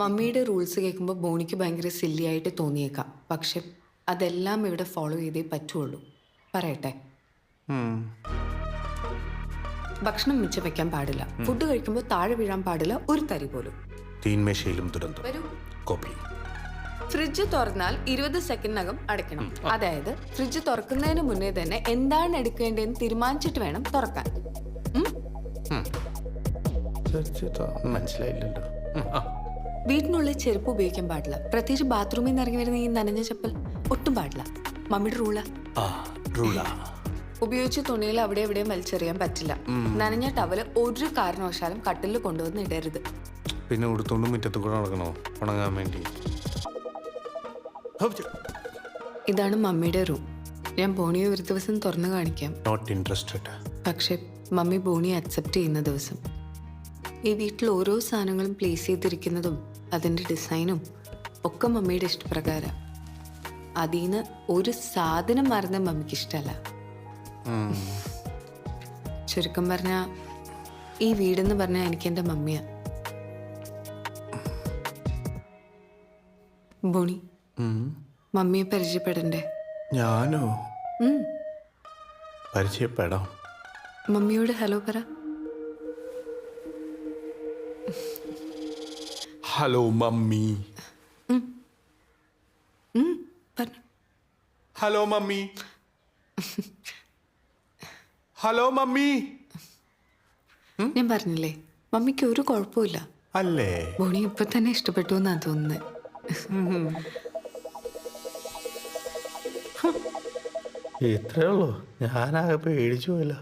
മമ്മിയുടെ റൂൾസ് കേൾക്കുമ്പോൾ ബോണിക്ക് ഭയങ്കര സില്ലി ആയിട്ട് തോന്നിയേക്കാം. പക്ഷെ അതെല്ലാം ഇവിടെ ഫോളോ ചെയ്തേ പറ്റുള്ളൂ. പറയട്ടെ, ഭക്ഷണം മിച്ചം വെക്കാൻ പാടില്ല, ഫുഡ് കഴിക്കുമ്പോൾ താഴെ വീഴാൻ പാടില്ല ഒരു തരി പോലും. തീന്മേശയിലും ദുരന്തം. വരൂ. കോപ്പി. ഫ്രിഡ്ജ് തുറന്നാൽ 20 സെക്കൻഡിനകം അടയ്ക്കണം. അതായത് ഫ്രിഡ്ജ് തുറക്കുന്നതിന് മുന്നേ തന്നെ എന്താണ് എടുക്കേണ്ടതെന്ന് തീരുമാനിച്ചിട്ട് വേണം തുറക്കാൻ. മനസ്സിലായില്ലല്ലോ. വീട്ടിനുള്ളിൽ ചെരുപ്പ് ഉപയോഗിക്കാൻ പാടില്ല, പ്രത്യേകിച്ച് ബാത്റൂമിൽ നിന്ന് ഇറങ്ങി വരുന്ന ഈ നനഞ്ഞ ചപ്പൽ ഒട്ടും പാടില്ല. മമ്മിയുടെ റൂളാ. ഉപയോഗിച്ച തുണിയിൽ അവിടെ എവിടെയും വലിച്ചെറിയാൻ പറ്റില്ല. നനഞ്ഞ ടവല് ഒരു കാരണവശാലും കട്ടിലിൽ കൊണ്ടുവന്ന് ഇടരുത്. പിന്നെ ഉടുത്തോണ്ട് മുറ്റത്ത് കൂടെ നടക്കണോ ഉണങ്ങാൻ വേണ്ടി? ഇതാണ് മമ്മിയുടെ റൂം. ഞാൻ ബോണിയെ ഒരു ദിവസം തുറന്നു കാണിക്കാം. Not interested. പക്ഷെ മമ്മി ബോണിയെ അക്സെപ്റ്റ് ചെയ്യുന്ന ദിവസം. ഈ വീട്ടിൽ ഓരോ സാധനങ്ങളും പ്ലേസ് ചെയ്തിരിക്കുന്നതും അതിൻ്റെ ഡിസൈനും ഒക്കെ മമ്മിയുടെ ഇഷ്ടപ്രകാരം. അതിന്ന് ഒരു സാധനം മറന്ന മമ്മിക്ക് ഇഷ്ടമല്ല. ചുരുക്കം പറഞ്ഞ ഈ വീടെന്ന് പറഞ്ഞാൽ എനിക്ക് എൻ്റെ മമ്മിയാ. ബോണി, മമ്മിയെ പരിചയപ്പെടണ്ടേ? ഞാനോ? പരിചയപ്പെടാം. മമ്മിയോട് ഹലോ പറ. Hello mummy. Hello mummy. Hello mummy. ഞാൻ പറഞ്ഞില്ലേ, മമ്മിക്ക് ഒരു കുഴപ്പമില്ല. അല്ലേ? ബോണി ഇപ്പൊ തന്നെ ഇഷ്ടപ്പെട്ടു എന്നാ തോന്നുന്നത്. ഇത്രേ ഉള്ളൂ. ഞാനാകെ പേടിച്ചു പോയല്ലോ.